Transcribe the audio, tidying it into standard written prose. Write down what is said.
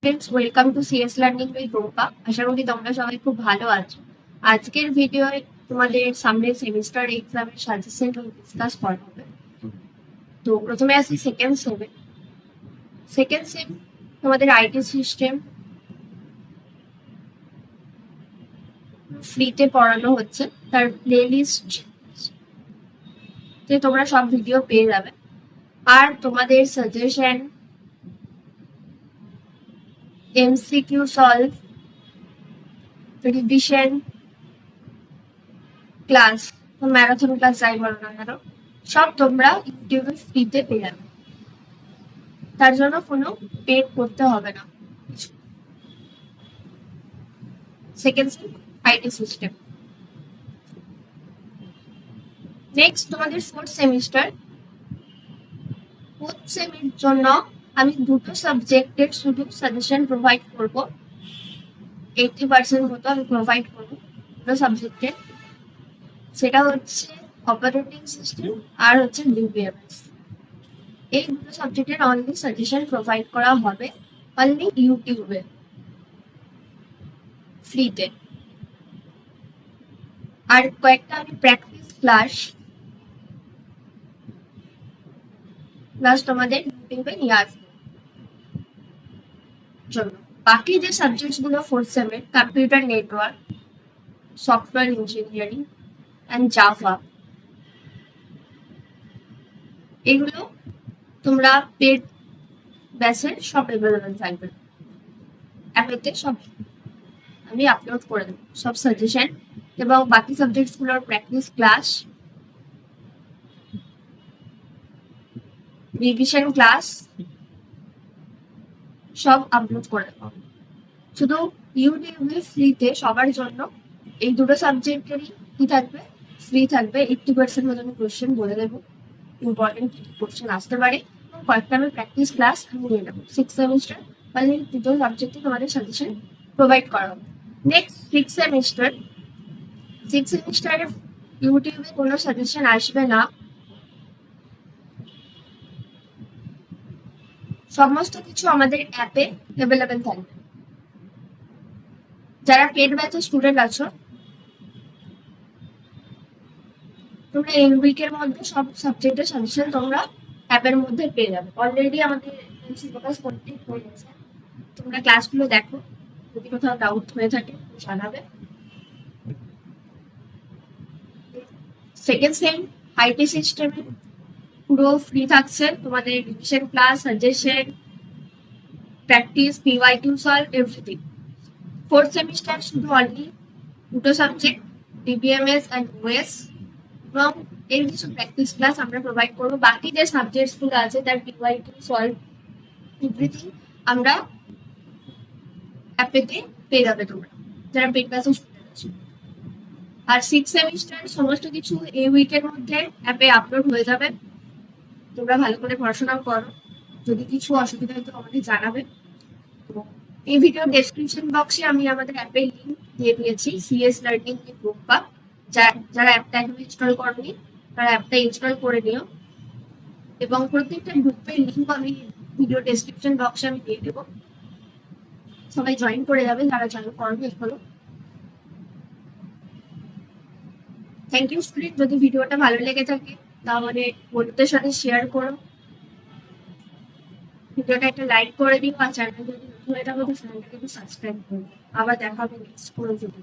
Friends, welcome to CS learning with Rupa. আশা করি তোমরা সবাই খুব ভালো আছো। আজকের ভিডিওয়ে তোমাদের সামনে সেমিস্টার এক্সামের সাজেশন ডিসকাস করা হবে। তো প্রথমে আসি সেকেন্ড সেমে। সেকেন্ড সেম তোমাদের আইটি সিস্টেম ফ্রিতে পড়ানো হচ্ছে। তার প্লেলিস্ট তে তোমরা সব ভিডিও পেয়ে যাবে। আর তোমাদের suggestion, MCQ solve, revision class, marathon class যাই বলো না কেন, সব তোমরা ইউটিউবে ফ্রিতে পেয়ে যাবে। তার জন্য কোনো পেড করতে হবে না। Second IT system. নেক্সট তোমাদের ফোর্থ সেমিস্টার। ফোর্থ সেমের জন্য আমি দুটো সাবজেক্টের শুধু সাজেশন প্রোভাইড করব। 80% মতো আমি প্রোভাইড করবো দুটো সাবজেক্টে। সেটা হচ্ছে অপারেটিং সিস্টেম আর হচ্ছে ডিবিএমএস। এই দুটো সাবজেক্টের অনলি সাজেশন প্রোভাইড করা হবে অনলি ইউটিউবে ফ্রিতে। আর কয়েকটা আমি প্র্যাকটিস ক্লাস তোমাদের ইউটিউবে নিয়ে আসবো জন্য। বাকি যে সাবজেক্টস গুলো ফোর্থ সেমের, computer network, software engineering and Java, এগুলো তোমরা পেড ব্যাচে সব অ্যাভেলেবেল থাকবে। অ্যাপেতে সব আমি আপলোড করে দেবো, সব সাজেশন এবং বাকি সাবজেক্টস গুলোর প্র্যাকটিস ক্লাস, রিভিশন ক্লাস সব আপলোড করে দেবো। শুধু ইউটিউবে ফ্রিতে সবার জন্য এই দুটো সাবজেক্টেরই কি থাকবে, ফ্রি থাকবে। 80% মতো আমি কোয়েশ্চেন বলে দেবো, ইম্পর্টেন্ট কোয়েশ্চেন আসতে পারে। কয়েকটা আমি প্র্যাকটিস ক্লাস আমি নিয়ে নেবো। সিক্স সেমিস্টার মানে দুটো সাবজেক্টে তোমাদের সাজেশন প্রোভাইড করা হবে। নেক্সট সিক্স সেমিস্টারে ইউটিউবে কোনো সাজেশন আসবে না। সমস্ত কিছু আমাদের অ্যাপে অ্যাভেলেবেল থাকবে। যারা পেড ব্যাচের স্টুডেন্ট আছো, তোমরা এই উইকের মধ্যে সব সাবজেক্টের সাজেশন তোমরা অ্যাপের মধ্যে পেয়ে যাবে। অলরেডি আমাদের সিলেবাস কমপ্লিট হয়ে গেছে। তোমরা ক্লাসগুলো দেখো, যদি কোথাও ডাউট হয়ে থাকে জানাবে। সেকেন্ড সেম আইটি সিস্টেমে পুরো ফ্রি থাকছে তোমাদের revision class, suggestion, practice, PYQ solve, everything. Fourth semester শুধু অনলি দুটো সাবজেক্ট, ডিবিএমএস অ্যান্ড ওএস, এবং এর কিছু প্র্যাকটিস ক্লাস আমরা প্রোভাইড করবো। বাকি যে সাবজেক্টস গুলো আছে তার পিওয়াইকিউ সলভ এভরিথিং আমরা অ্যাপেতে পেয়ে যাবে তোমরা, যারা পেড ব্যাচের স্টুডেন্ট আছে। আর সিক্স সেমিস্টার সমস্ত কিছু এই উইকের মধ্যে অ্যাপে আপলোড হয়ে যাবে। তোমরা ভালো করে পড়াশোনা করো। যদি কিছু অসুবিধা হয় তো আমাদের জানাবে। এই ভিডিও ডেসক্রিপশন বক্সে আমি আমাদের অ্যাপের লিঙ্ক দিয়ে দিয়েছি, সিএস লার্নিং উইথ রূপা। যারা অ্যাপটা এখন ইনস্টল করনি তারা অ্যাপটা ইনস্টল করে নিও। এবং প্রত্যেকটা গ্রুপের লিঙ্ক আমি ভিডিও ডেসক্রিপশন বক্সে আমি দিয়ে দেবো। সবাই জয়েন করে যাবে যারা জয়েন করবে এখনো। Thank you student. যদি ভিডিওটা ভালো লেগে থাকে তাহলে বন্ধুদের সাথে শেয়ার করো, ভিডিওটা একটা লাইক করে দিও। আর চ্যানেল যদি নতুন হয়ে থাকো তো চ্যানেলটাকে সাবস্ক্রাইব করো। আবার দেখা হবে নেক্সট কোনো ভিডিও।